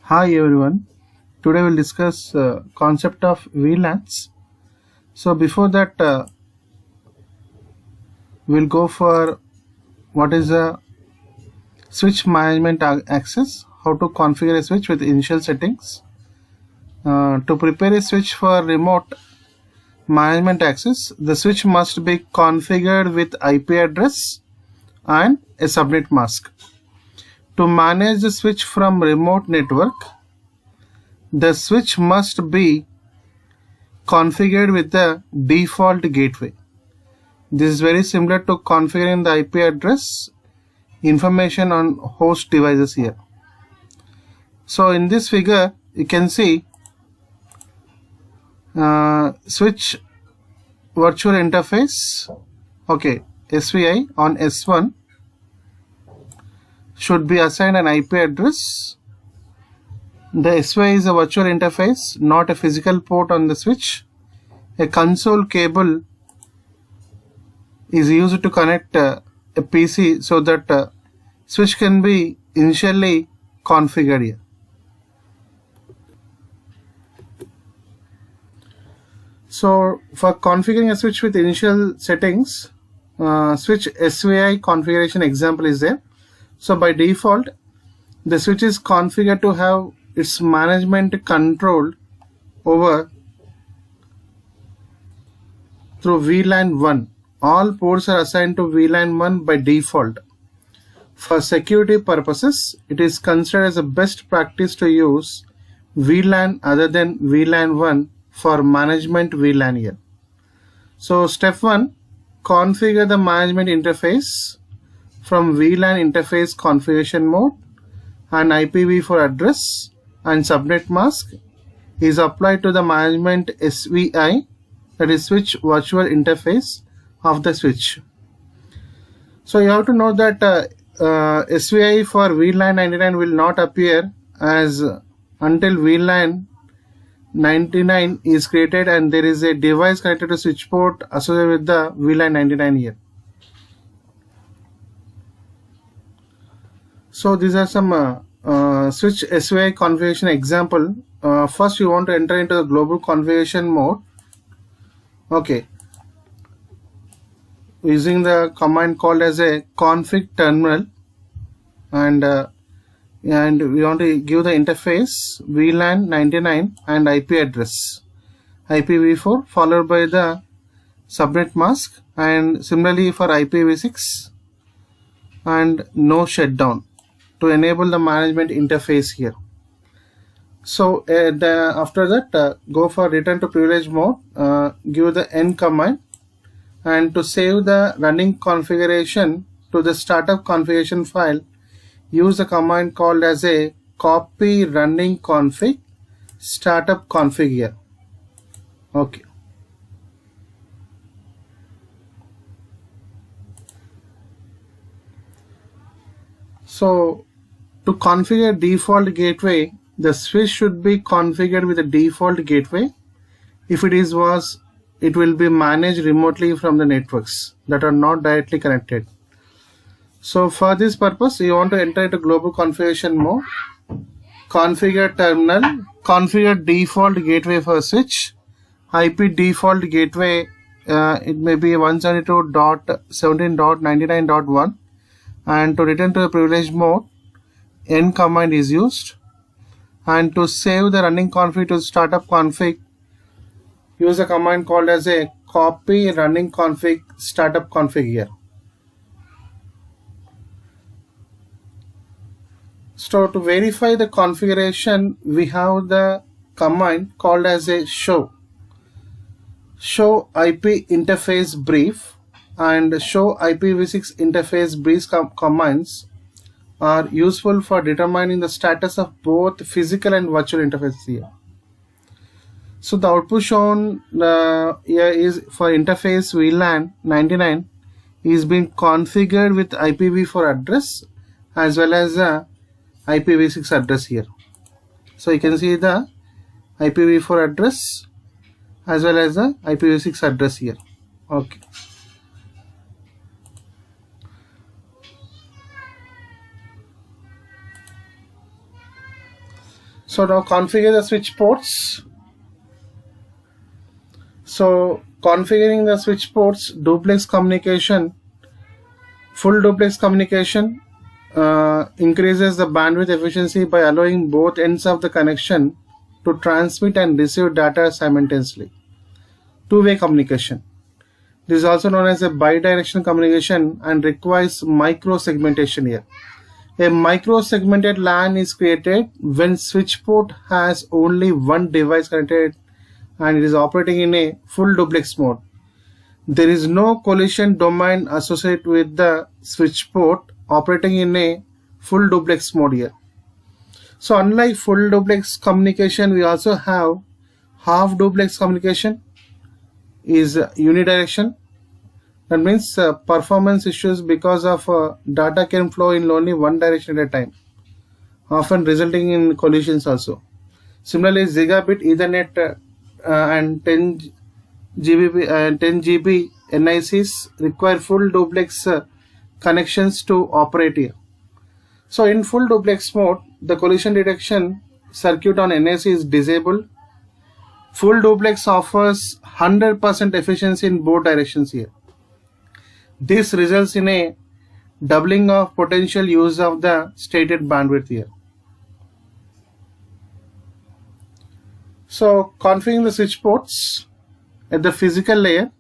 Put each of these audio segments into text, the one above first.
Hi everyone. Today we'll discuss concept of VLANs. So before that, we'll go for what is a switch management access, how to configure a switch with initial settings. To prepare a switch for remote management access, the switch must be configured with IP address and a subnet mask. To manage the switch from remote network, the switch must be configured with the default gateway. This is very similar to configuring the IP address information on host devices here. So in this figure, you can see switch virtual interface, okay, SVI on S1 should be assigned an IP address. The SVI is a virtual interface, not a physical port on the switch. A console cable is used to connect a PC so that switch can be initially configured here. So for configuring a switch with initial settings, switch SVI configuration example is there. So by default, the switch is configured to have its management controlled over through VLAN 1. All ports are assigned to VLAN 1 by default. For security purposes, it is considered as a best practice to use VLAN other than VLAN 1 for management VLAN here. So step 1, configure the management interface from VLAN interface configuration mode, and IPv4 address and subnet mask is applied to the management SVI, that is switch virtual interface of the switch. So you have to know that SVI for VLAN 99 will not appear as until VLAN 99 is created and there is a device connected to switch port associated with the VLAN 99 here. So these are some switch SVI configuration example. First you want to enter into the global configuration mode. Okay, using the command called as a config terminal, and we want to give the interface VLAN 99 and IP address IPv4 followed by the subnet mask, and similarly for IPv6 and no shutdown to enable the management interface here. So after that, go for return to privilege mode, give the n command, and to save the running configuration to the startup configuration file, use the command called as a copy running config startup config here. Okay. So to configure default gateway, the switch should be configured with a default gateway. If it was, it will be managed remotely from the networks that are not directly connected. So for this purpose, you want to enter into global configuration mode, configure terminal, configure default gateway for switch, IP default gateway, it may be 172.17.99.1, and to return to the privilege mode, n command is used, and to save the running config to startup config, use a command called as a copy running config startup config here. So to verify the configuration, we have the command called as a show IP interface brief and show IPv6 interface brief commands are useful for determining the status of both physical and virtual interfaces here. So the output shown here is for interface VLAN 99 is being configured with IPv4 address as well as IPv6 address here. So you can see the IPv4 address as well as the IPv6 address here. Okay. So now configure the switch ports. So configuring the switch ports, duplex communication, full duplex communication increases the bandwidth efficiency by allowing both ends of the connection to transmit and receive data simultaneously. Two-way communication. This is also known as a bidirectional communication and requires micro-segmentation here. A micro-segmented LAN is created when switch port has only one device connected and it is operating in a full duplex mode. There is no collision domain associated with the switch port operating in a full duplex mode here. So unlike full duplex communication, we also have half duplex communication is unidirectional. That means performance issues because of data can flow in only one direction at a time, often resulting in collisions also. Similarly, gigabit Ethernet and 10 GB NICs require full duplex connections to operate here. So in full duplex mode, the collision detection circuit on NIC is disabled. Full duplex offers 100% efficiency in both directions here. This results in a doubling of potential use of the stated bandwidth here. So configuring the switch ports at the physical layer,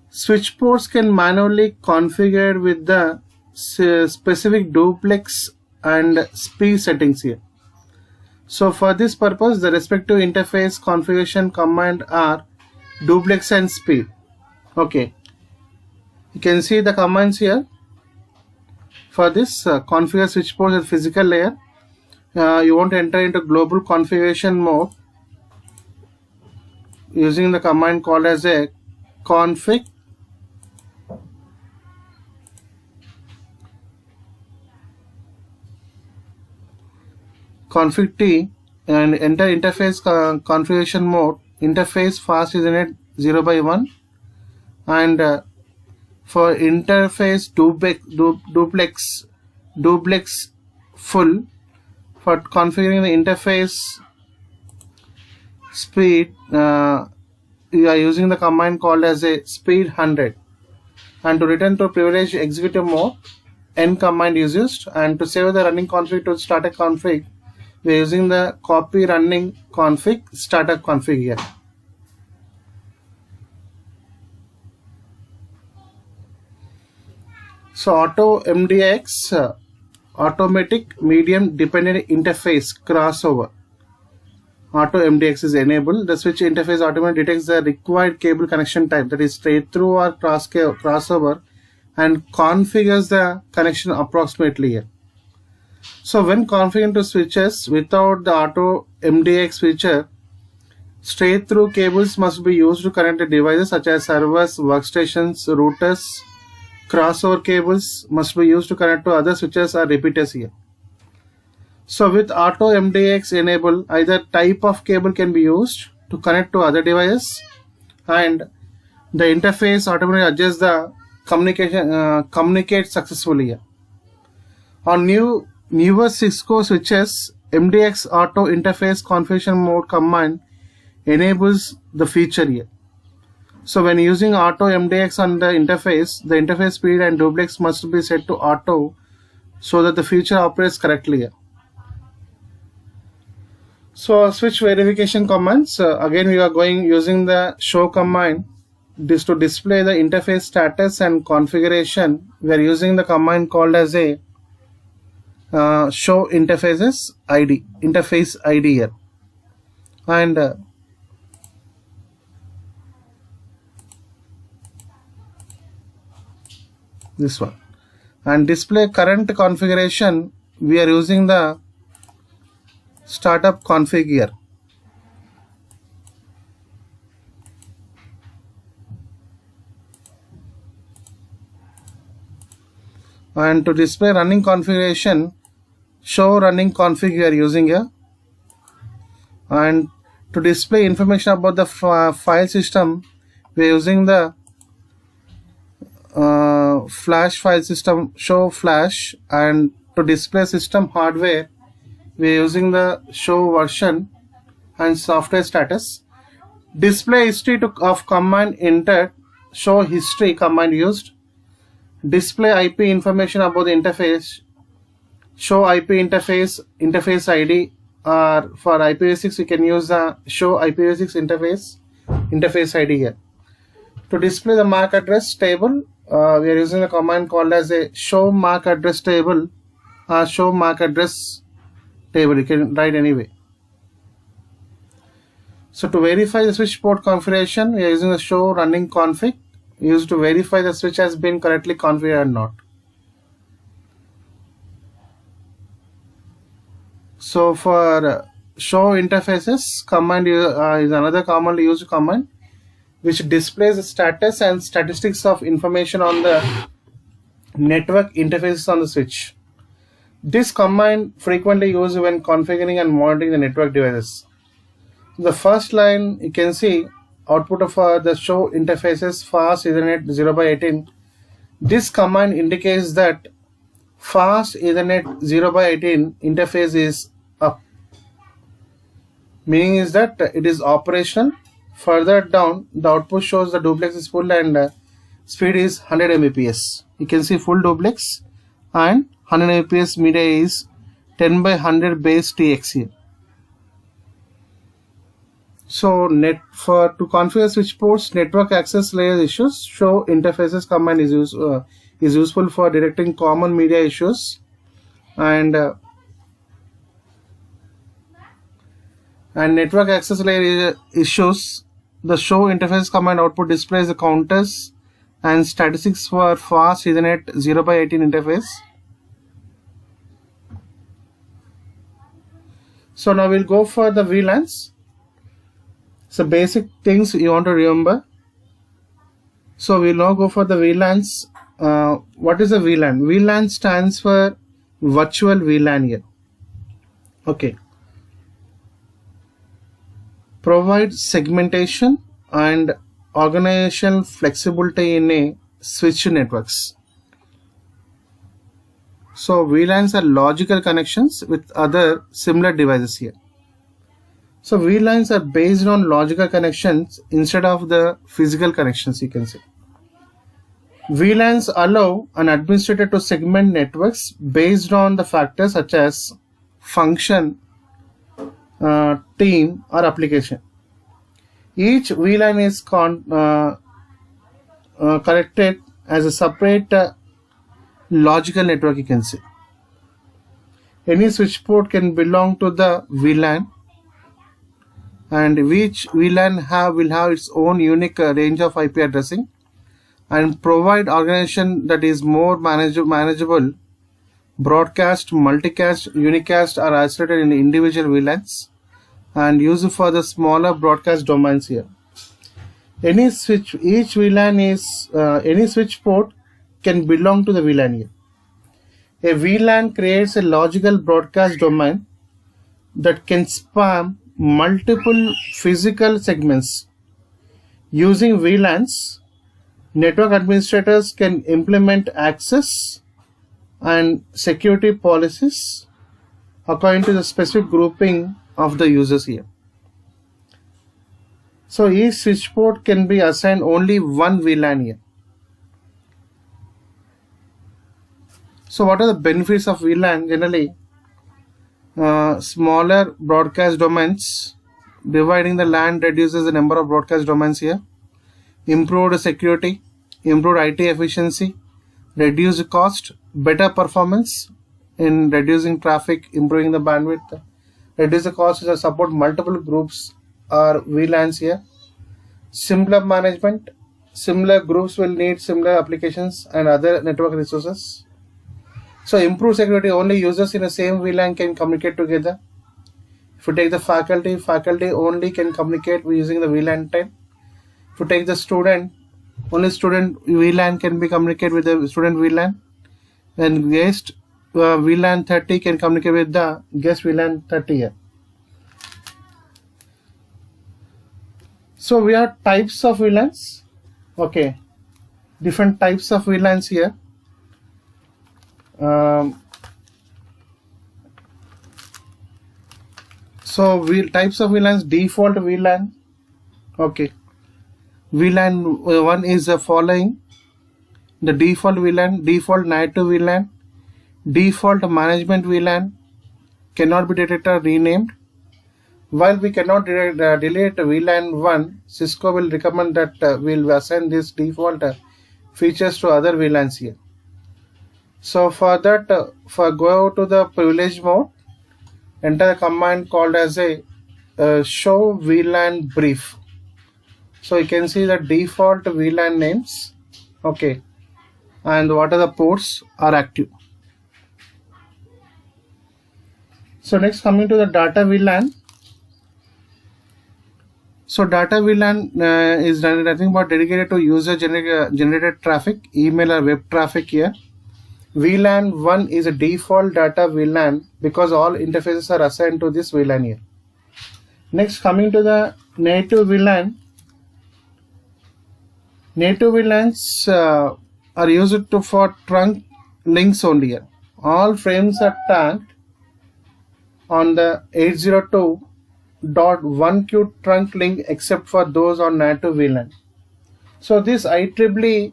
switch ports can manually configure with the specific duplex and speed settings here. So for this purpose, the respective interface configuration command are duplex and speed. Okay, you can see the commands here. For this configure switch ports at physical layer, you want to enter into global configuration mode using the command called as a config T and enter interface configuration mode. Interface fast is in it 0/1 and for interface duplex full. For configuring the interface speed, you are using the command called as a speed 100, and to return to privileged executive mode, N command is used, and to save the running config to startup config, we are using the copy running config startup config here. So auto MDX automatic medium dependent interface crossover. Auto MDX is enabled. The switch interface automatically detects the required cable connection type, that is straight through or crossover, and configures the connection approximately here. So when configuring to switches without the auto MDX feature, straight through cables must be used to connect the devices such as servers, workstations, routers. Crossover cables must be used to connect to other switches or repeaters here. So with auto MDX enabled, either type of cable can be used to connect to other devices, and the interface automatically adjusts the communicate successfully here. On newer Cisco switches, MDX auto interface configuration mode command enables the feature here. So when using auto MDX on the interface speed and duplex must be set to auto so that the feature operates correctly here. So switch verification commands, again we are using the show command. This to display the interface status and configuration, we are using the command called as a show interface ID here, and this one, and display current configuration, we are using the startup config here. And to display running configuration, show running config we are using here. And to display information about the file system, we are using the flash file system show flash, and to display system hardware we are using the show version and software status. Display history of command entered, show history command used. Display IP information about the interface, show IP interface ID, or for IPv6 we can use the show IPv6 interface ID here. To display the MAC address table, we are using a command called as a show MAC address table or show MAC address table. You can write anyway. So to verify the switch port configuration, we are using the show running config used to verify the switch has been correctly configured or not. So for show interfaces command is another commonly used command which displays the status and statistics of information on the network interfaces on the switch. This command frequently used when configuring and monitoring the network devices. The first line you can see output of the show interfaces fast Ethernet 0x18. This command indicates that fast Ethernet 0x18 interface is up, meaning is that it is operational. Further down the output shows the duplex is full and speed is 100 Mbps. You can see full duplex and 100 Mbps media is 10/100 base TX here. So to configure switch ports, network access layer issues, show interfaces command is useful for detecting common media issues, and network access layer issues. The show interface command output displays the counters and statistics for fast Ethernet 0x18 interface. So now we'll go for the VLANs. So basic things you want to remember. So we'll now go for the VLANs. What is a VLAN? VLAN stands for virtual VLAN here. Okay. Provide segmentation and organizational flexibility in a switched networks. So VLANs are logical connections with other similar devices here. So VLANs are based on logical connections instead of the physical connections, you can say. VLANs allow an administrator to segment networks based on the factors such as function, team, or application. Each VLAN is connected as a separate logical network, you can say. Any switch port can belong to the VLAN, and each VLAN will have its own unique range of IP addressing and provide organization that is more manageable. Broadcast, multicast, unicast are isolated in individual VLANs and used for the smaller broadcast domains here. Any switch port can belong to the VLAN here. A VLAN creates a logical broadcast domain that can span multiple physical segments. Using VLANs, network administrators can implement access and security policies according to the specific grouping of the users here. So each switch port can be assigned only one VLAN here. So what are the benefits of VLAN? Generally, smaller broadcast domains. Dividing the LAN reduces the number of broadcast domains here. Improved security, improved IT efficiency, reduced cost, better performance in reducing traffic, improving the bandwidth, reduce the cost to support multiple groups or VLANs here. Simpler management, similar groups will need similar applications and other network resources. So improve security, only users in the same VLAN can communicate together. If you take the faculty only can communicate using the VLAN 10. If you take the student, only student VLAN can be communicate with the student VLAN, and guest VLAN 30 can communicate with the guest VLAN 30 here. So we have types of VLANs. Okay, different types of VLANs here. So types of VLANs: default VLAN. Okay, VLAN 1 is the following: the default VLAN, default NAT to VLAN, default management VLAN, cannot be deleted or renamed. While we cannot delete VLAN 1, Cisco will recommend that we'll assign this default features to other VLANs here. So for that, go to the privilege mode, enter a command called as a show VLAN brief. So you can see the default VLAN names, okay, and what are the ports are active. So next, coming to the data VLAN. So data VLAN is nothing but dedicated to user generated traffic, email or web traffic here. VLAN 1 is a default data VLAN because all interfaces are assigned to this VLAN here. Next, coming to the native VLAN. Native VLANs are used for trunk links only here. All frames are tagged on the 802.1q trunk link except for those on native VLAN. So this IEEE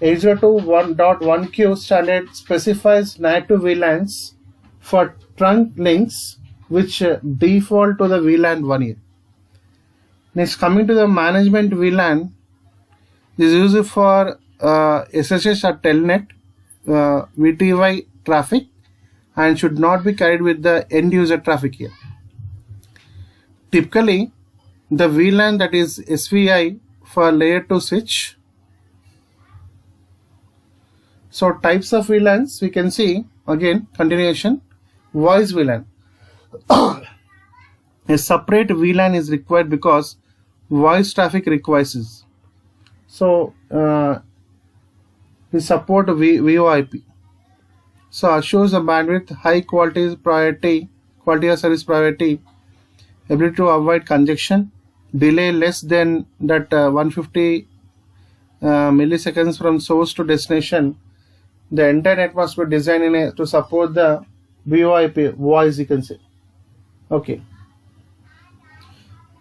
802.1q standard specifies native VLANs for trunk links which default to the VLAN 1 here. Next, coming to the management VLAN, this is used for SSH or Telnet VTY traffic and should not be carried with the end user traffic here. Typically, the VLAN that is SVI for layer 2 switch. So types of VLANs we can see again, continuation. Voice VLAN. A separate VLAN is required because voice traffic requires this. So we support VoIP. So assures a bandwidth, high quality of service priority, ability to avoid congestion, delay less than that 150 milliseconds from source to destination. The entire net must be designed to support the VoIP, voice you can say. Okay.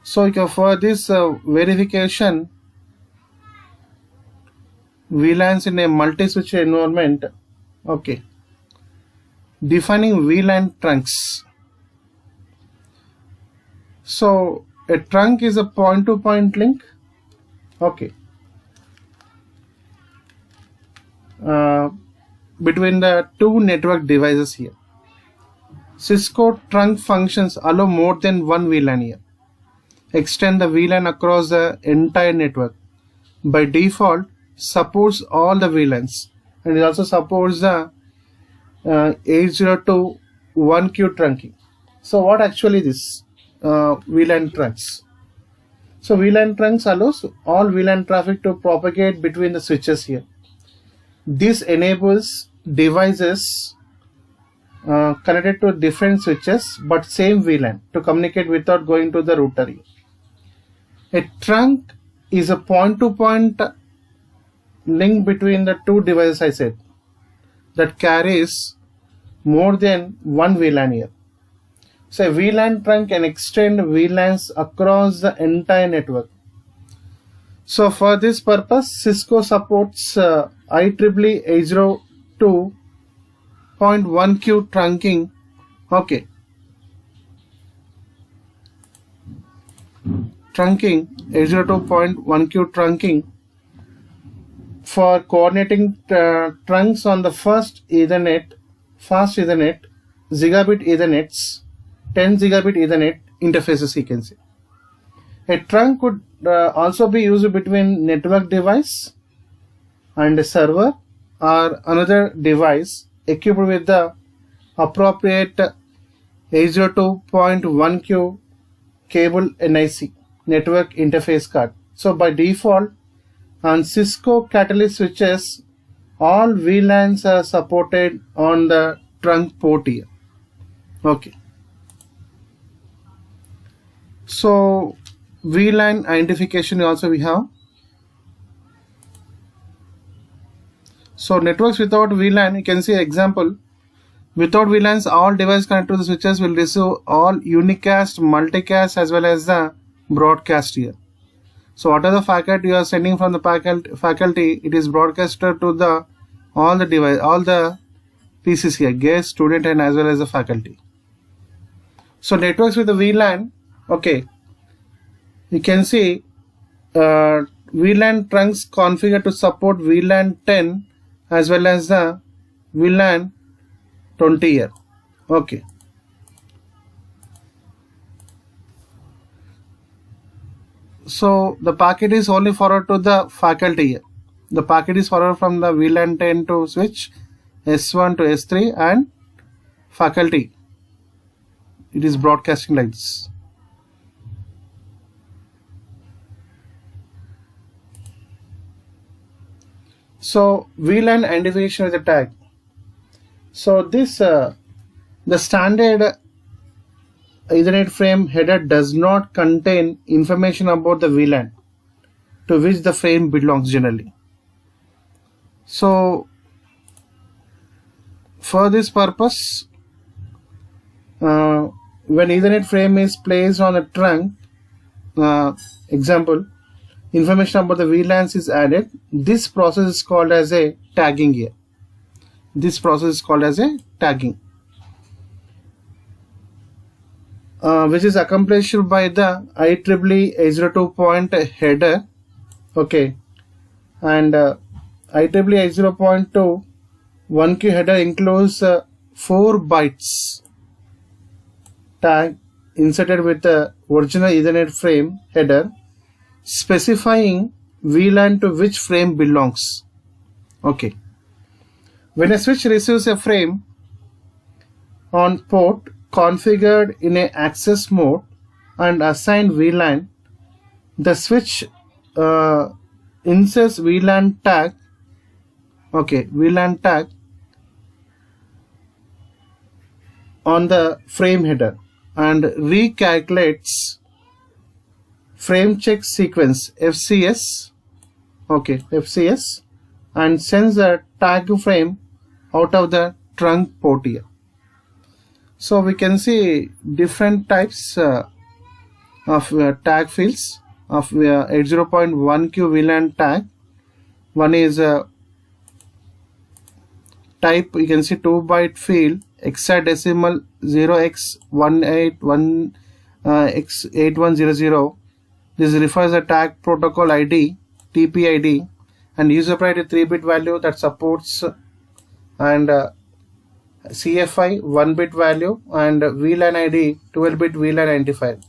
So for this verification, VLANs in a multi-switch environment. Okay. Defining VLAN trunks. So a trunk is a point-to-point link. Okay. Between the two network devices here. Cisco trunk functions allow more than one VLAN here. Extend the VLAN across the entire network. By default, supports all the VLANs, and it also supports the 802.1q trunking. So what actually this VLAN trunks? So VLAN trunks allows all VLAN traffic to propagate between the switches here. This enables devices connected to different switches but same VLAN to communicate without going to the router here. A trunk is a point-to-point link between the two devices, I said, that carries more than one VLAN here. So a VLAN trunk can extend VLANs across the entire network. So for this purpose, Cisco supports IEEE 802.1q trunking. Okay. Trunking, 802.1q trunking for coordinating trunks on the fast Ethernet, gigabit Ethernets, 10 gigabit Ethernet interfaces you can say. A trunk could also be used between network device and a server or another device equipped with the appropriate 802.1q cable NIC, network interface card. So by default, on Cisco Catalyst switches, all VLANs are supported on the trunk port here. Okay. So VLAN identification also we have. So networks without VLAN, you can see example. Without VLANs, all devices connected to the switches will receive all unicast, multicast as well as the broadcast here. So whatever the packet you are sending from the faculty, it is broadcasted to the all the PCs here, guest, student and as well as the faculty. So networks with the VLAN, okay, you can see VLAN trunks configured to support VLAN 10 as well as the VLAN 20 here. Okay. So the packet is only forwarded to the faculty here. The packet is forwarded from the VLAN 10 to switch S1 to S3 and faculty. It is broadcasting like this. So VLAN identification with a tag. So this the standard Ethernet frame header does not contain information about the VLAN to which the frame belongs generally. So for this purpose, when Ethernet frame is placed on a trunk, example, information about the VLANs is added. This process is called as a tagging here. This process is called as a tagging, which is accomplished by the IEEE 802 point header. Okay, and IEEE 802 1Q header includes 4 bytes tag inserted with the original Ethernet frame header specifying VLAN to which frame belongs. Okay. When a switch receives a frame on port configured in a access mode and assigned VLAN, the switch inserts VLAN tag. Okay, VLAN tag on the frame header and recalculates frame check sequence FCS. Okay, FCS, and sends the tag frame out of the trunk port here. So we can see different types of tag fields of 80.1Q VLAN tag. One is type, you can see 2-byte field hexadecimal 0x181x8100. This refers a tag protocol ID TPID and user priority 3-bit value that supports and CFI 1-bit value and VLAN ID 12-bit VLAN identifier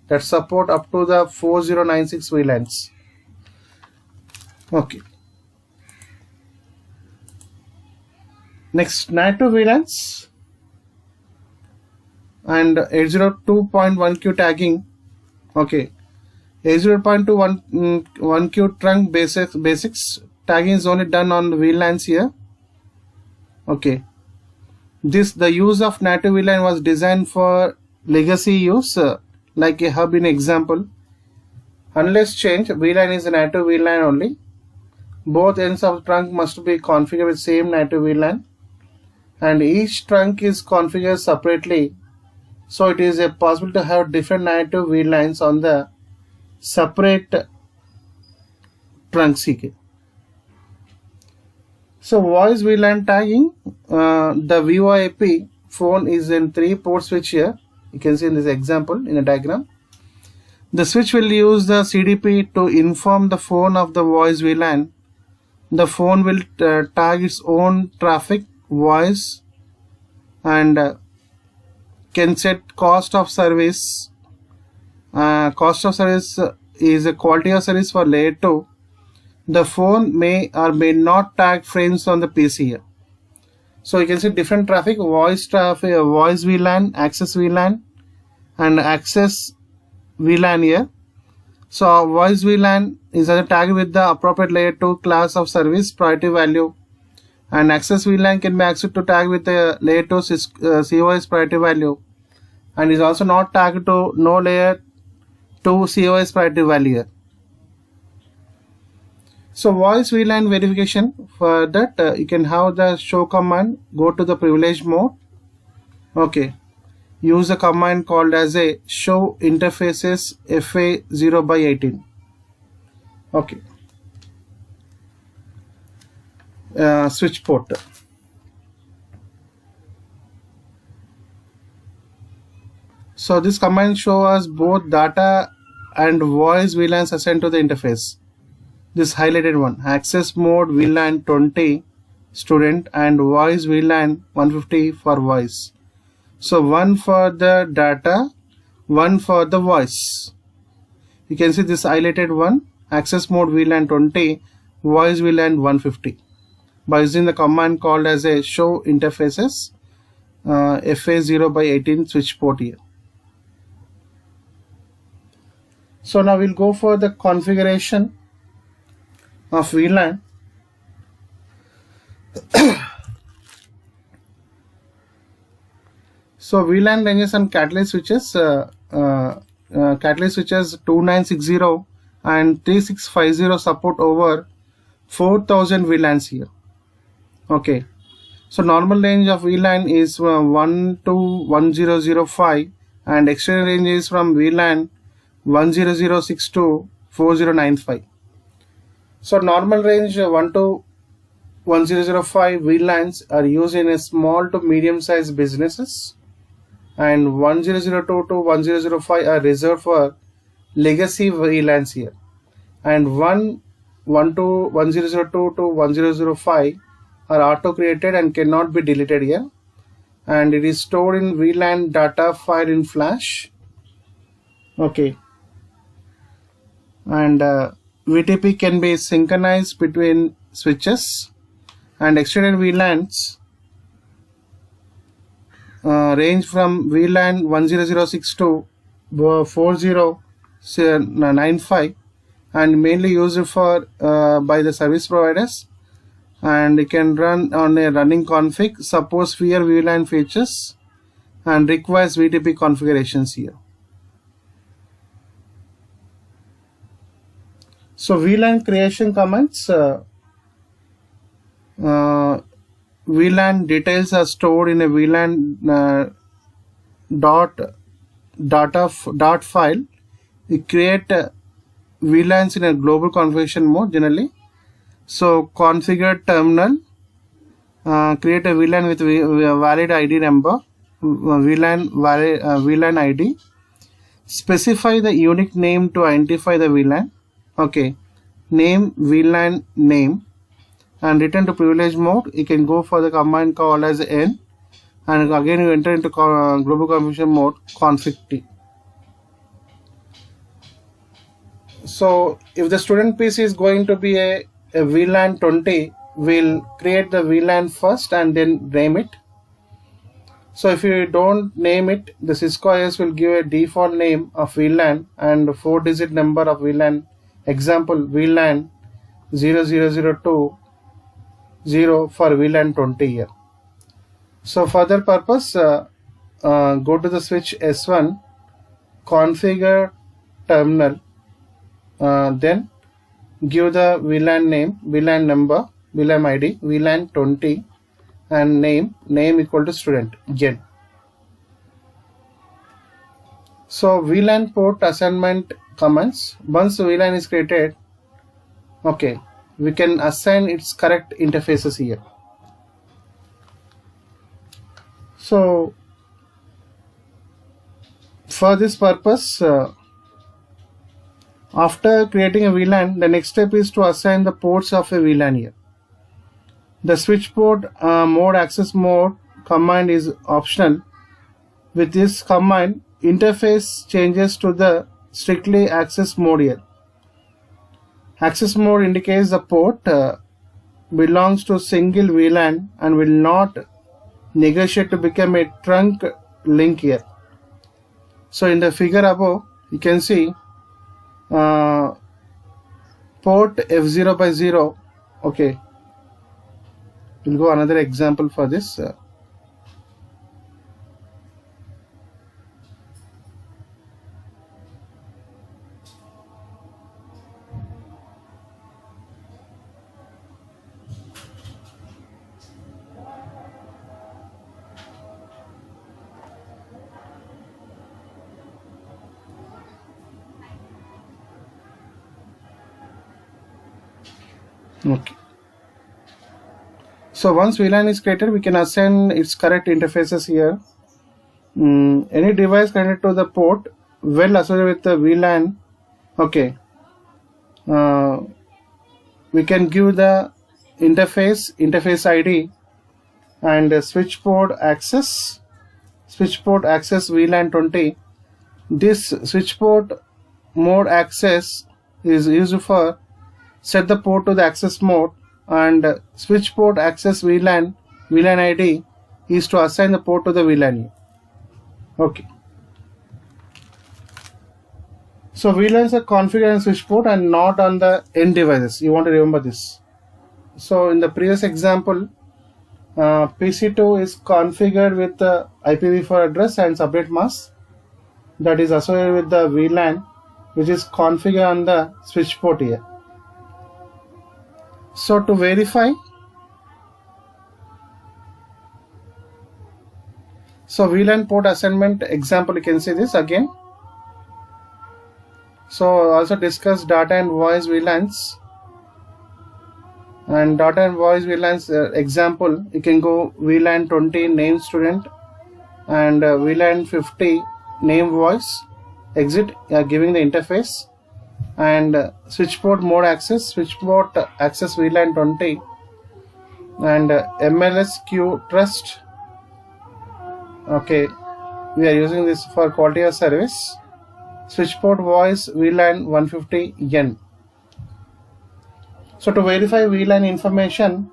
that support up to the 4096 VLANs. Okay. Next, NATO VLANs and 802.1Q tagging. Okay. 802.1Q trunk basics tagging is only done on VLANs here. Okay. The use of NATO VLAN was designed for legacy use, like a hub in example. Unless changed, VLAN is a NATO VLAN only. Both ends of the trunk must be configured with same NATO VLAN, and each trunk is configured separately. So it is possible to have different NATO VLANs on the separate trunk CK. So voice VLAN tagging, the VoIP phone is in 3-port switch here. You can see in this example in a diagram. The switch will use the CDP to inform the phone of the voice VLAN. The phone will tag its own traffic, voice, and can set cost of service. Cost of service is a quality of service for layer 2. The phone may or may not tag frames on the PC here. So you can see different traffic, voice VLAN, access VLAN, and access VLAN here. So voice VLAN is tagged with the appropriate layer 2 class of service priority value, and access VLAN can be accessed to tag with the layer 2 COS priority value, and is also not tagged to no layer 2 COS priority value here. So voice VLAN verification, for that you can have the show command, go to the privilege mode Okay, use a command called as a show interfaces FA0/18. Okay, switch port. So this command show us both data and voice VLANs assigned to the interface. This highlighted one, access mode VLAN 20 student and voice VLAN 150 for voice. So one for the data, one for the voice. You can see this highlighted one, access mode VLAN 20, voice VLAN 150. By using the command called as a show interfaces FA0/18 switch port here. So now we'll go for the configuration of VLAN. So VLAN ranges on catalyst switches, catalyst switches 2960 and 3650 support over 4000 VLANs here. Okay, so normal range of VLAN is 1 to 1005 and extended range is from VLAN 10006 to 4095. So normal range 1 to 1005 VLANs are used in a small to medium sized businesses, and 1002 to 1005 are reserved for legacy VLANs here, and 1 to 1002 to 1005 are auto created and cannot be deleted here, and it is stored in VLAN data file in flash. Okay, and VTP can be synchronized between switches, and extended VLANs range from VLAN 1006 to 4095 and mainly used for by the service providers, and it can run on a running config, suppose fewer VLAN features and requires VTP configurations here. So VLAN creation commands, VLAN details are stored in a VLAN dot file. We create VLANs in a global configuration mode generally. So configure terminal, create a VLAN with valid ID number, VLAN ID, specify the unique name to identify the VLAN. Okay, name VLAN name, and return to privilege mode. You can go for the command called as N, and again you enter into global configuration mode config T. So if the student PC is going to be a VLAN 20, we'll create the VLAN first and then name it. So if you don't name it, the Cisco IS will give a default name of VLAN and 4-digit number of VLAN. Example, VLAN 0002 0 for VLAN 20 here. So for that purpose, go to the switch S1, configure terminal, then give the VLAN name, VLAN number, VLAN ID, VLAN 20, and name equal to student, gen. So VLAN port assignment commands, once VLAN is created, okay, we can assign its correct interfaces here. So for this purpose, after creating a VLAN, the next step is to assign the ports of a VLAN here. The switch port mode access mode command is optional. With this command, interface changes to the strictly access mode here. Access mode indicates the port belongs to single VLAN and will not negotiate to become a trunk link here. So in the figure above, you can see port F0/0. Okay, we'll go another example for this. Okay. So once VLAN is created, we can assign its correct interfaces here. Any device connected to the port well associated with the VLAN, okay, we can give the interface ID and switch port access VLAN 20. This switch port mode access is used for set the port to the access mode, and switch port access VLAN ID is to assign the port to the VLAN. Okay. So VLANs are configured on switch port and not on the end devices. You want to remember this. So in the previous example, PC2 is configured with the IPv4 address and subnet mask that is associated with the VLAN, which is configured on the switch port here. So to verify, so VLAN port assignment example, you can see this again. So also discuss data and voice VLANs, and data and voice VLANs example, you can go VLAN 20 name student and VLAN 50 name voice exit, giving the interface, and switch port mode access VLAN 20 and MLS queue trust. Okay, we are using this for quality of service. Switch port voice VLAN 150N. So to verify VLAN information,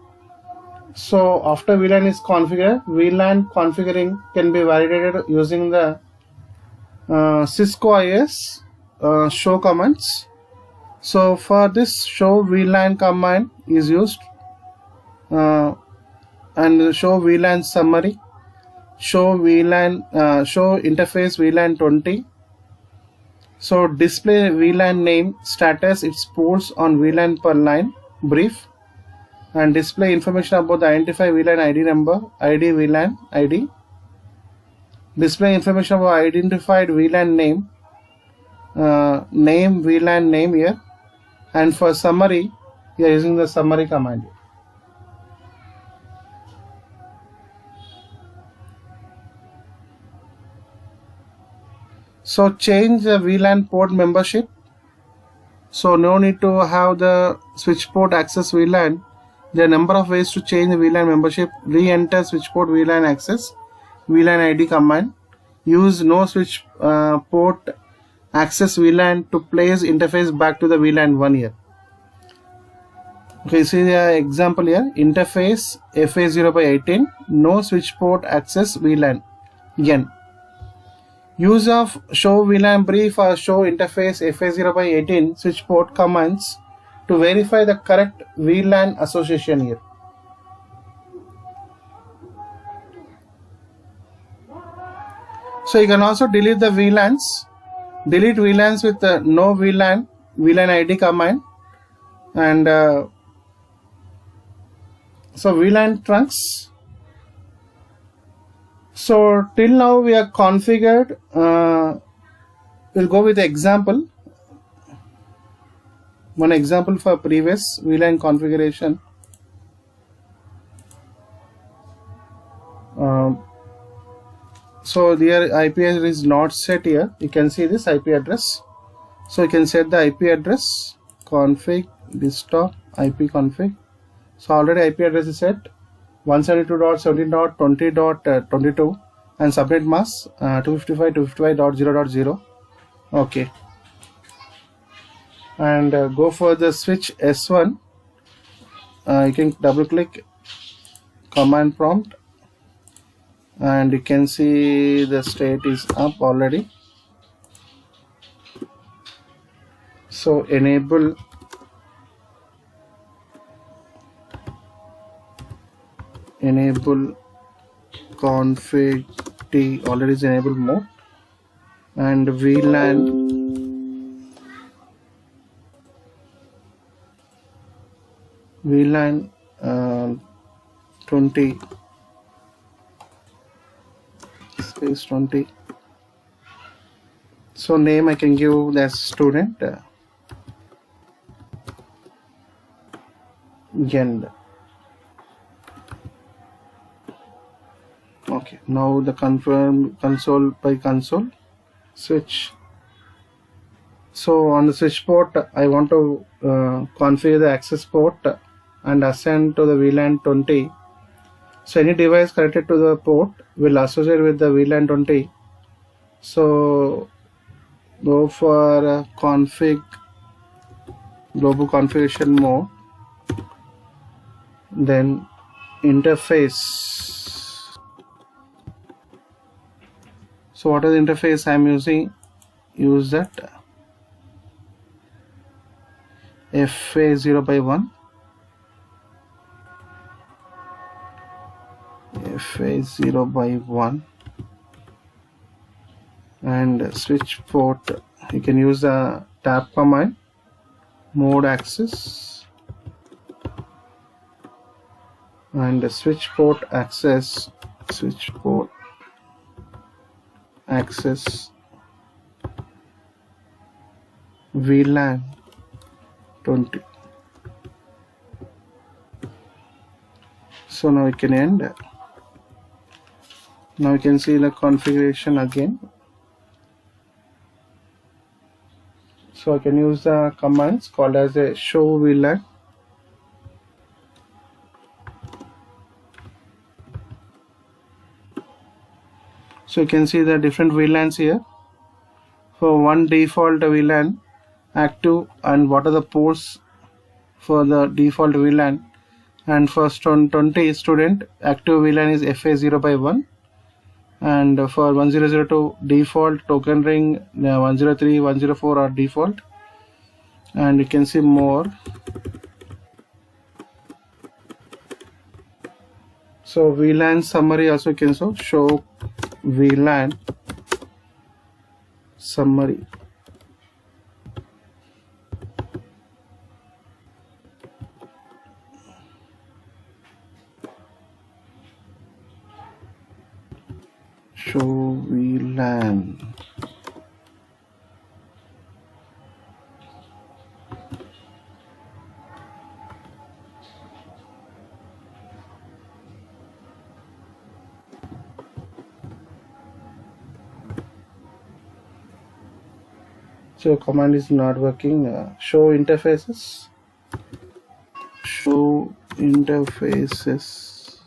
so after VLAN is configured, VLAN configuring can be validated using the Cisco IS show commands. So for this show VLAN command is used, and show VLAN summary, show interface VLAN 20. So display VLAN name, status, its ports on VLAN per line, brief, and display information about the identify VLAN ID number, ID VLAN ID. Display information about identified VLAN name, name VLAN name here, and for summary, we are using the summary command. So change the VLAN port membership. So no need to have the switch port access VLAN. There are a number of ways to change the VLAN membership. Re-enter switch port VLAN access VLAN ID command. Use no switch port access VLAN to place interface back to the VLAN 1 here. Okay, see the example here. Interface FA0/18, no switch port access VLAN N. Use of show VLAN brief or show interface FA0/18 switch port commands to verify the correct VLAN association here. So you can also delete the VLANs. Delete VLANs with the no VLAN ID command, and so VLAN trunks. So till now we are configured. We'll go with the example. One example for previous VLAN configuration. So their IP address is not set here. You can see this IP address. So you can set the IP address config desktop IP config. So already IP address is set 172.17.20.22 and subnet mask 255.255.0.0. Okay, and go for the switch S1. You can double click command prompt, and you can see the state is up already. So enable config T already is enabled mode, and VLAN VLAN 20 space 20. So name I can give as student, End. Okay, now the confirm console by console switch. So on the switch port, I want to configure the access port and assign to the VLAN 20. So any device connected to the port will associate with the VLAN 20. So go for config global configuration mode, then interface. So what is the interface I am using? Use that FA0 by 1, FA0 by 1, and switch port. You can use the tab command, mode access, and the switch port access, VLAN 20. So now we can end. Now you can see the configuration again. So I can use the commands called as a show VLAN. So you can see the different VLANs here. For one default VLAN active, and what are the ports for the default VLAN. And for 20 student, active VLAN is FA0 by 1, and for 1002 default token ring 103, 104 are default. And you can see more. So VLAN summary also you can show VLAN summary. Show VLAN. So command is not working. Show interfaces. Show interfaces.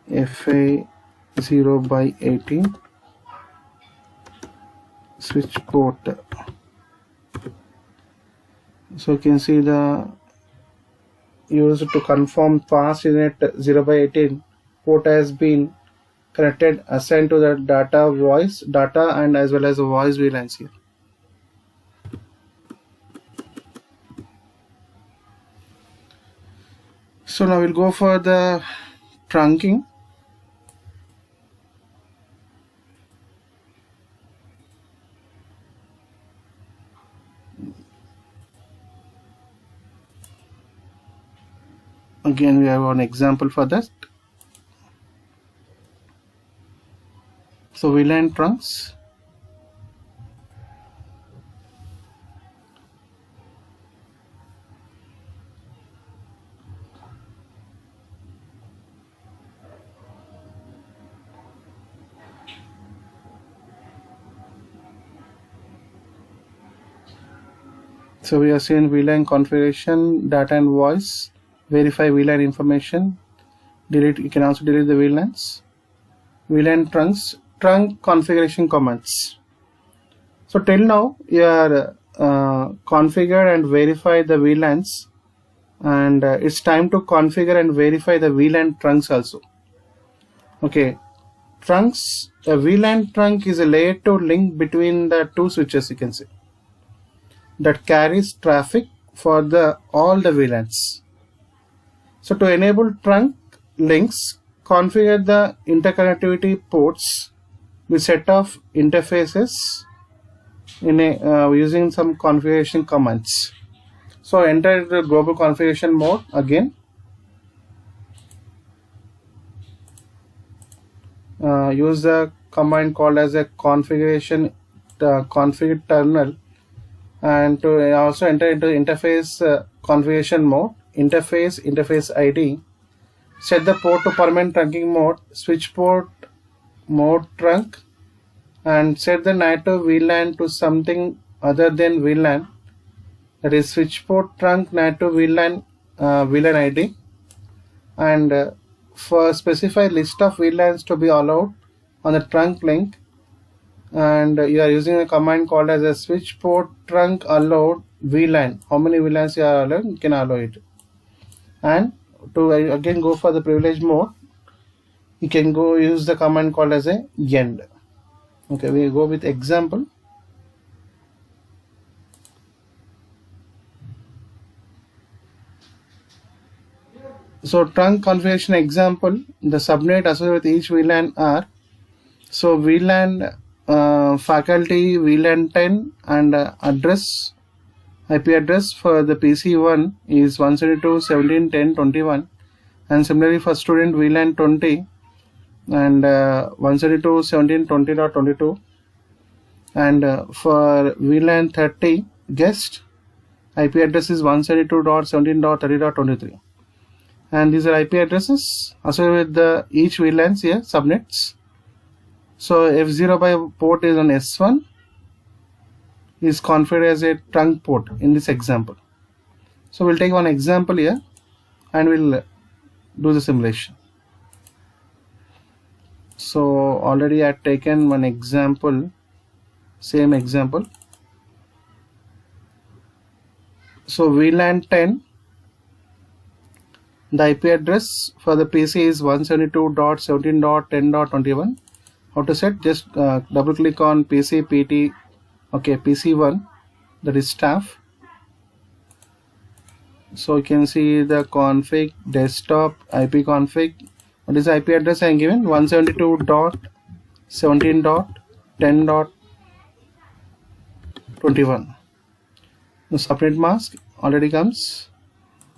FA0 by 18. Switch port. So you can see the used to confirm pass unit 0 by 18 port has been connected, assigned to the data, voice data, and as well as the voice VLANs here. So now we'll go for the trunking. Again, we have one example for that. So VLAN trunks. So we are seeing VLAN configuration, data and voice, verify VLAN information, delete. You can also delete the VLANs. VLAN trunks, trunk configuration commands. So till now you are configure and verify the VLANs, and it's time to configure and verify the VLAN trunks also. Okay, trunks. A VLAN trunk is a layer 2 link between the two switches, you can say, that carries traffic for all the VLANs. So to enable trunk links, configure the interconnectivity ports with set of interfaces in using some configuration commands. So enter the global configuration mode again. Use the command called as a configuration config terminal and to also enter into interface configuration mode, interface ID, set the port to permanent trunking mode, switch port mode trunk, and set the NAT VLAN to something other than VLAN, that is switch port trunk NAT VLAN VLAN ID, and for specify list of VLANs to be allowed on the trunk link, and you are using a command called as a switch port trunk allowed VLAN. How many VLANs you are allowed, you can allow it. And to again go for the privilege mode, you can go use the command called as a end. Okay, we go with example. So trunk configuration example, the subnet associated with each VLAN are, so VLAN faculty VLAN 10 and address IP address for the PC1 is 172.17.10.21, and similarly for student VLAN 20 and 172.17.20.22, and for VLAN 30 guest IP address is 172.17.30.23, and these are IP addresses associated with the each VLANs here subnets. So F0 by port is on S1 is configured as a trunk port in this example. So we'll take one example here and we'll do the simulation. So already I have taken one example, same example. So VLAN 10, the IP address for the PC is 172.17.10.21. How to set? Just double click on PC PT, okay, PC1, that is staff. So you can see the config, desktop, IP config. What is the IP address I am given? 172.17.10.21. The subnet mask already comes.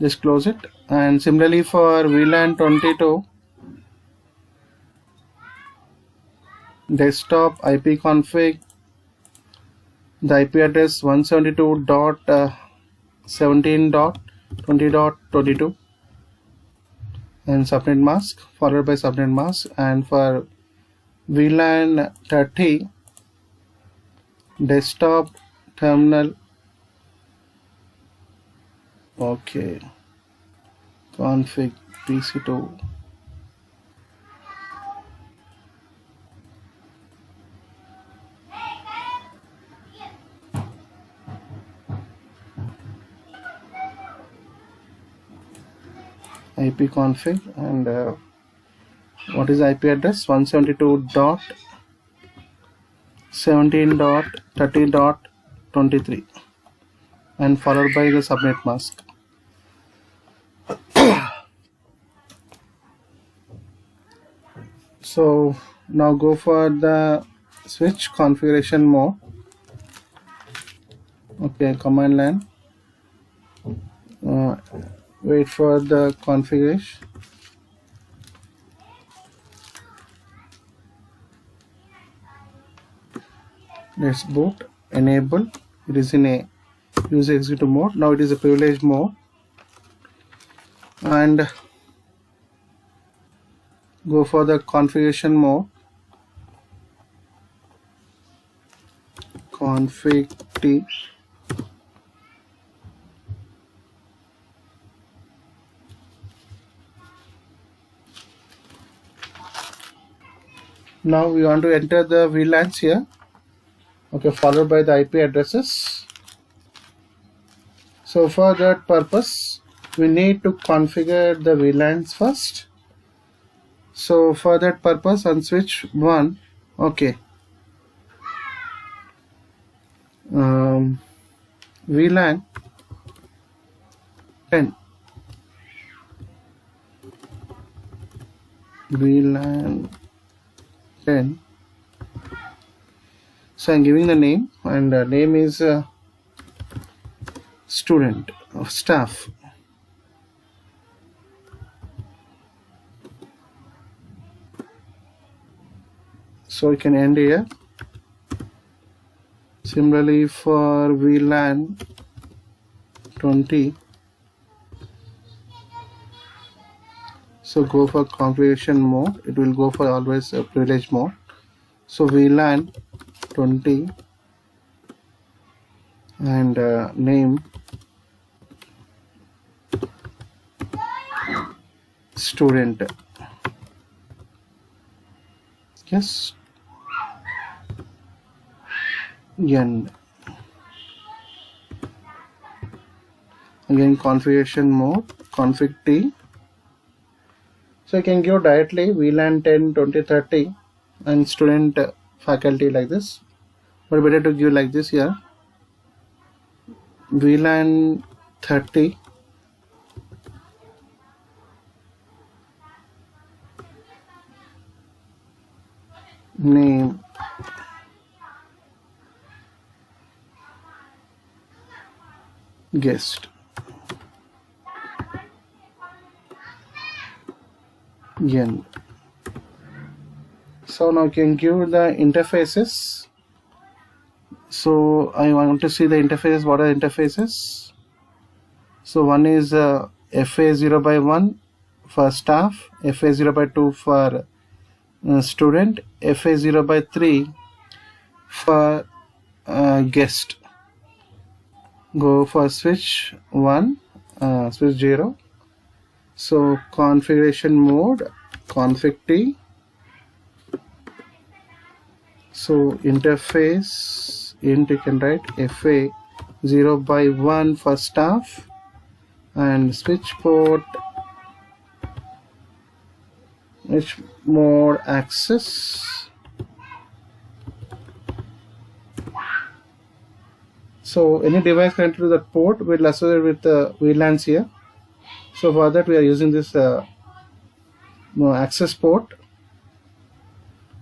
Just close it. And similarly for VLAN 22, desktop IP config, the IP address 172.17.20.22, and subnet mask followed by subnet mask. And for VLAN 30, desktop terminal, okay, config PC2, IP config, and what is the IP address? 172.17.30.23, and followed by the subnet mask. So now go for the switch configuration mode. Okay, command line. Wait for the configuration. Let's boot, enable. It is in a user executive mode. Now it is a privilege mode, and go for the configuration mode. Config T. Now we want to enter the VLANs here. Okay, followed by the IP addresses. So for that purpose, we need to configure the VLANs first. So for that purpose, on switch 1, okay, VLAN 10, VLAN 10. So I'm giving the name, and name is student of staff. So you can end here. Similarly for VLAN 20, so go for configuration mode. It will go for always privilege mode. So VLAN 20 and name student. Yes. End. Again configuration mode, config T. So you can give directly VLAN 10, 20, 30 and student faculty like this, but better to give like this here. VLAN 30 name guest. End. So now you can give the interfaces. So I want to see the interfaces. What are the interfaces? So one is FA0 by 1 for staff, FA0 by 2 for student, FA0 by 3 for guest. Go for switch 1, switch 0. So configuration mode, config T. So interface int, you can write FA0 by 1 for staff and switch port, which mode access. So any device connected to that port will associate with the VLANs here. So for that we are using this access port.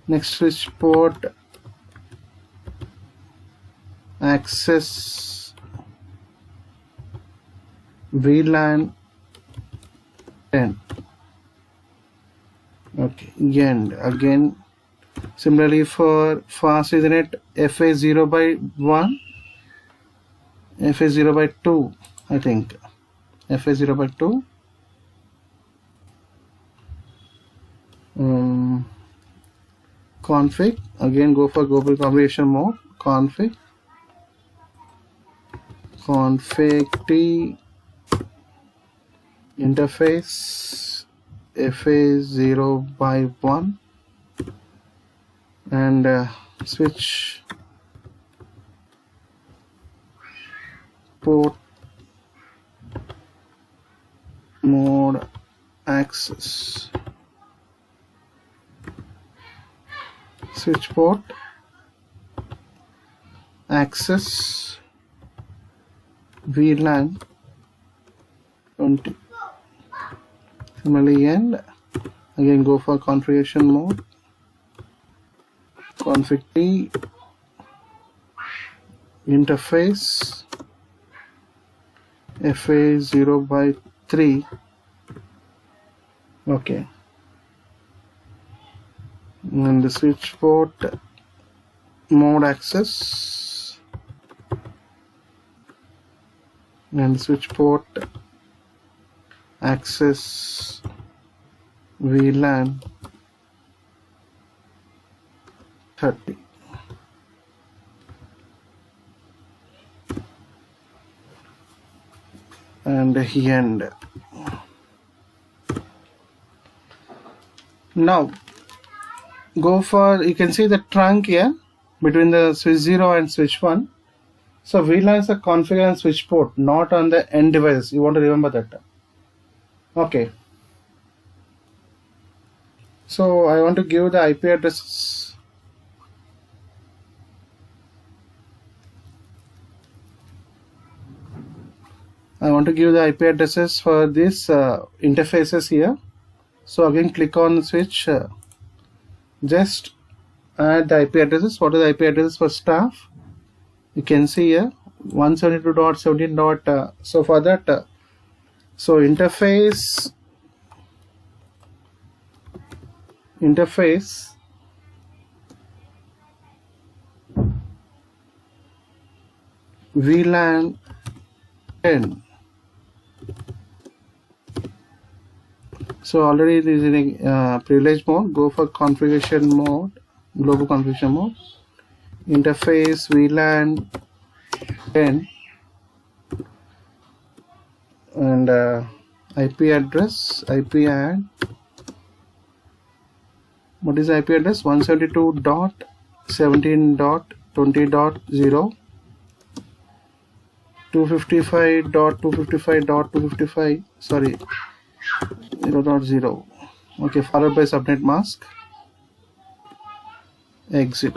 Next switch port access VLAN 10. Okay, end. Again similarly for fast Ethernet FA0 by 1, FA0 by 2, I think FA0 by 2, config. Again go for global configuration mode, config T, interface FA0 by 1 and switch port mode access, switch port access VLAN 20. Similarly end. Again go for configuration mode, config T, interface FA0 by 3. Okay, and the switch port mode access and switch port access VLAN 30. And end. Now go for, you can see the trunk here between the switch 0 and switch 1. So VLAN is a configure on switch port, not on the end device. You want to remember that. Okay. So I want to give the IP addresses. I want to give the IP addresses for these interfaces here. So again click on the switch, just add the IP addresses. What are the IP addresses for staff? You can see here 172.17. So for that, so interface and 20 VLAN 10. So already it is in privilege mode. Go for configuration mode, global configuration mode. Interface VLAN 10 and IP address, IP add. What is IP address? 172.17.20.0, 255.255.255, sorry, 0.0. Okay, followed by subnet mask. Exit.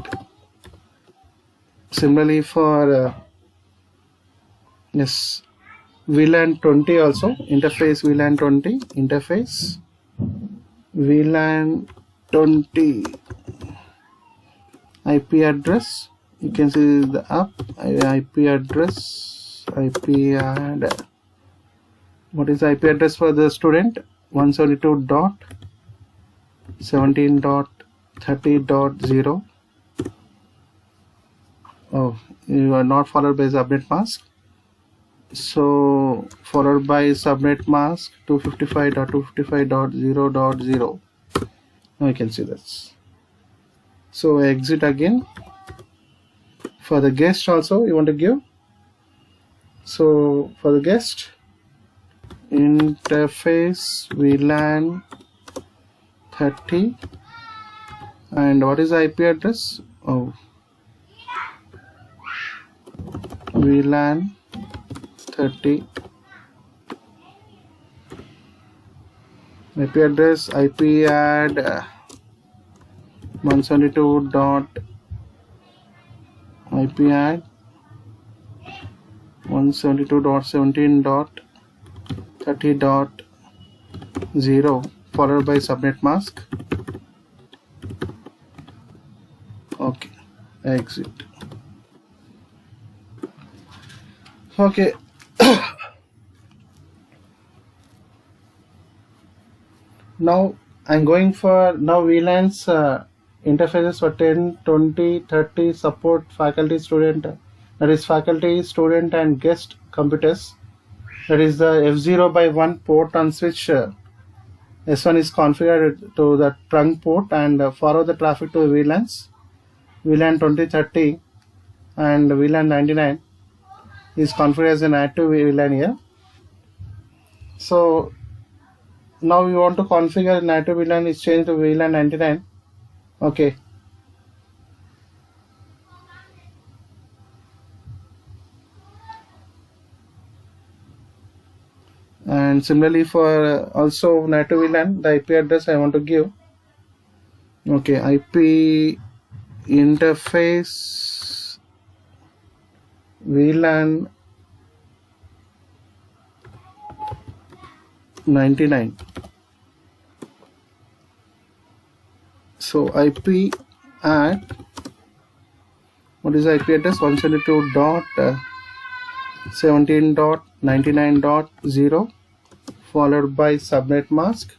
Similarly for yes, VLAN 20 also. Interface VLAN 20. Interface VLAN 20. IP address. You can see the app. IP address. IP add. What is the IP address for the student? 172.17.30.0. Oh, you are not followed by subnet mask. So followed by subnet mask 255.255.0.0. Now you can see this. So exit again. For the guest also you want to give. So for the guest, interface VLAN 30, and what is the IP address? Oh, VLAN 30. IP address, IP add 172 dot IP add 172.17.30.0 followed by subnet mask. Okay, exit. Okay. Now I'm going for now VLAN's interfaces for 10, 20, 30 support faculty, student, that is faculty, student and guest computers. That is the F0x1 port on which S1 is configured to the trunk port and forward the traffic to VLANs. VLAN 2030 and VLAN 99 is configured as an active VLAN here. So now you want to configure native VLAN is changed to VLAN 99. Okay. And similarly for also native VLAN, the IP address I want to give. Okay, IP interface VLAN 99. So IP at what is the IP address? 172.17.99.0 followed by subnet mask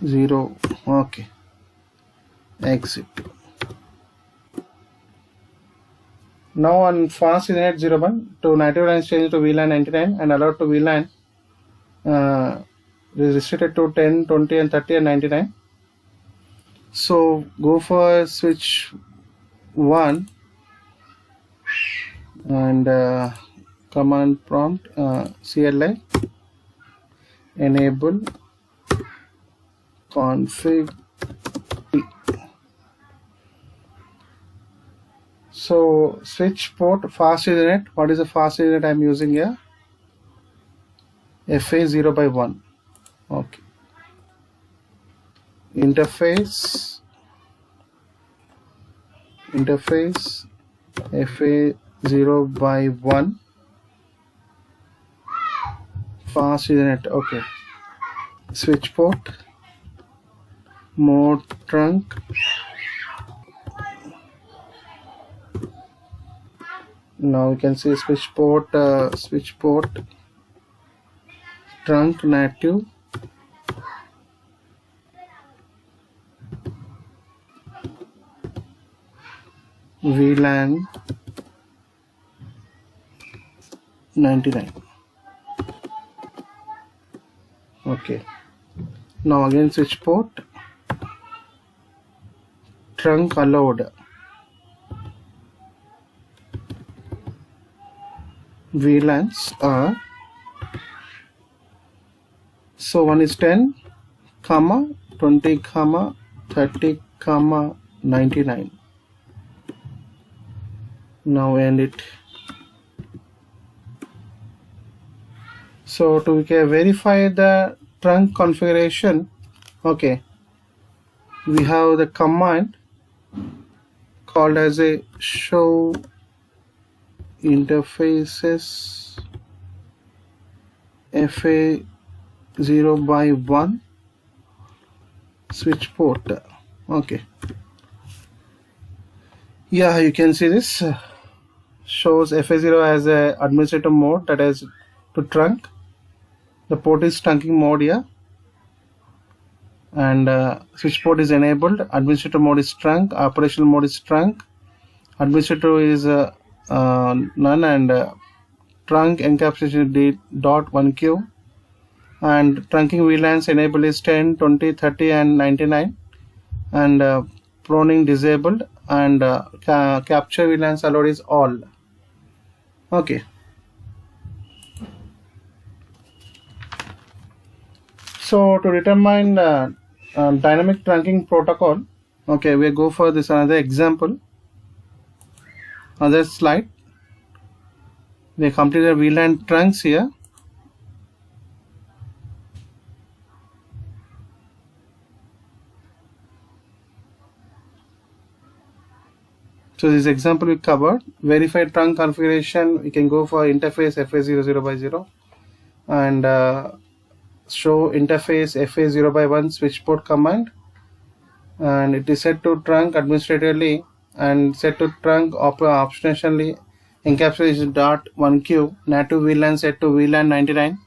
0. Okay, exit. Now on fast Ethernet 01 to native line change to VLAN 99 and allowed to VLAN is restricted to 10, 20 and 30 and 99. So go for switch 1 and command prompt CLI enable config. So switch port fast Ethernet. What is the fast Ethernet I am using here? FA0x1. Okay. Interface FA0x1 fast Ethernet. Okay. Switch port mode trunk now you can see switch port trunk native VLAN 99. Okay. Now again switch port. Trunk allowed. VLANs are, so one is 10, 20, 30, 99. Now end it. So to verify the trunk configuration, okay, we have the command called as a show interfaces FA0x1 switch port. Okay, yeah, you can see this shows FA0 as a administrator mode, that is to trunk. The port is trunking mode here, and switch port is enabled. Administrator mode is trunk, operational mode is trunk, administrator is none, and trunk encapsulation D.1Q, and trunking VLANs enable is 10, 20, 30 and 99, and proning disabled, and capture VLANs allowed is all. Okay. So to determine dynamic trunking protocol, okay, we go for this another example, other slide. We completed VLAN trunks here. So this example we covered. Verified trunk configuration, we can go for interface FA00x0, and show interface FA0x1 switch port command, and it is set to trunk administratively and set to trunk optionally encapsulation .1Q. native VLAN set to VLAN 99.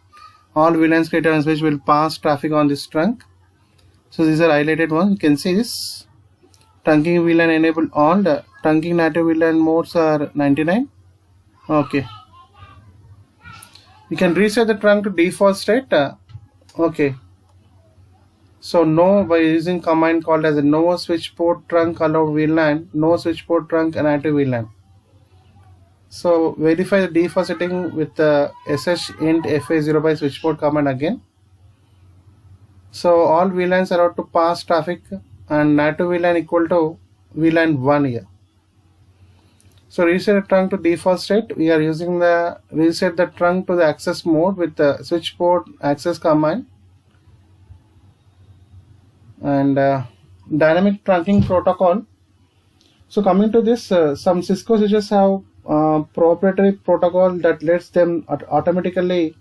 All VLANs created on switch will pass traffic on this trunk. So these are highlighted ones. You can see this. Trunking VLAN enabled all. The trunking native VLAN modes are 99. Okay. You can reset the trunk to default state. Okay. So no, by using command called as a no switch port trunk allowed VLAN, no switch port trunk and native VLAN. So verify the default setting with the sh int FA0 switch port command again. So all VLANs are allowed to pass traffic, and native VLAN equal to VLAN 1 here. So reset the trunk to default state. We are using the reset the trunk to the access mode with the switch port access command. And dynamic trunking protocol. So coming to this, some Cisco switches have proprietary protocol that lets them automatically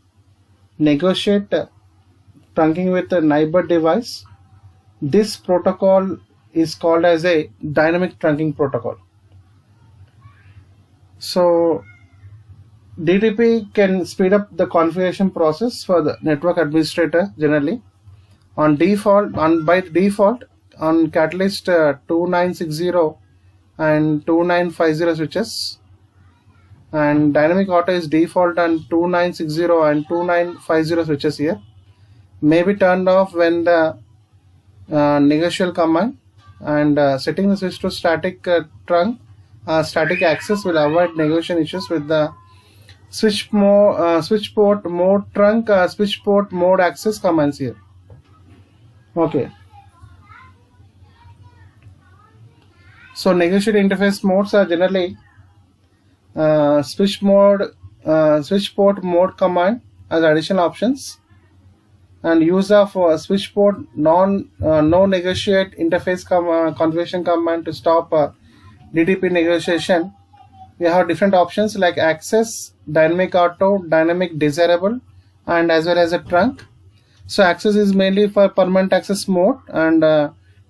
negotiate trunking with a neighbor device. This protocol is called as a dynamic trunking protocol. So DTP can speed up the configuration process for the network administrator generally. By default on Catalyst 2960 and 2950 switches, and dynamic auto is default on 2960 and 2950 switches here. May be turned off when the negotiable command, and setting the switch to static static access will avoid negotiation issues with the switch port mode trunk switch port mode access commands here. Okay. So negotiate interface modes are generally switch port mode command as additional options, and use of switch port no negotiate interface configuration command to stop DTP negotiation. We have different options like access, dynamic auto, dynamic desirable, and as well as a trunk. So access is mainly for permanent access mode, and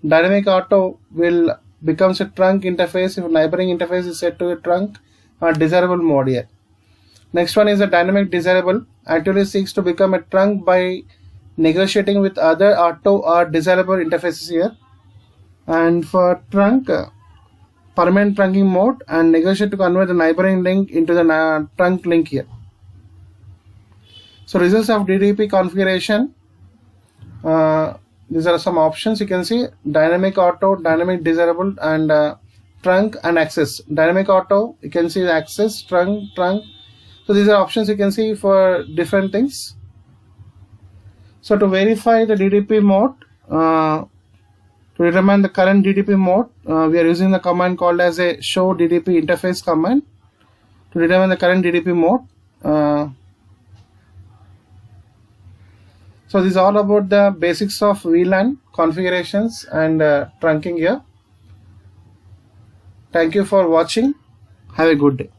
dynamic auto will becomes a trunk interface if neighboring interface is set to a trunk or desirable mode here. Next one is a dynamic desirable. Actually seeks to become a trunk by negotiating with other auto or desirable interfaces here. And for trunk, permanent trunking mode, and negotiate to convert the neighboring link into the trunk link here. So results of DDP configuration. These are some options. You can see dynamic auto, dynamic desirable, and trunk and access. Dynamic auto, you can see the access, trunk. So these are options you can see for different things. So to verify the DDP mode, to determine the current DDP mode, we are using the command called as a show DDP interface command to determine the current DDP mode. So this is all about the basics of VLAN configurations and trunking here. Thank you for watching. Have a good day.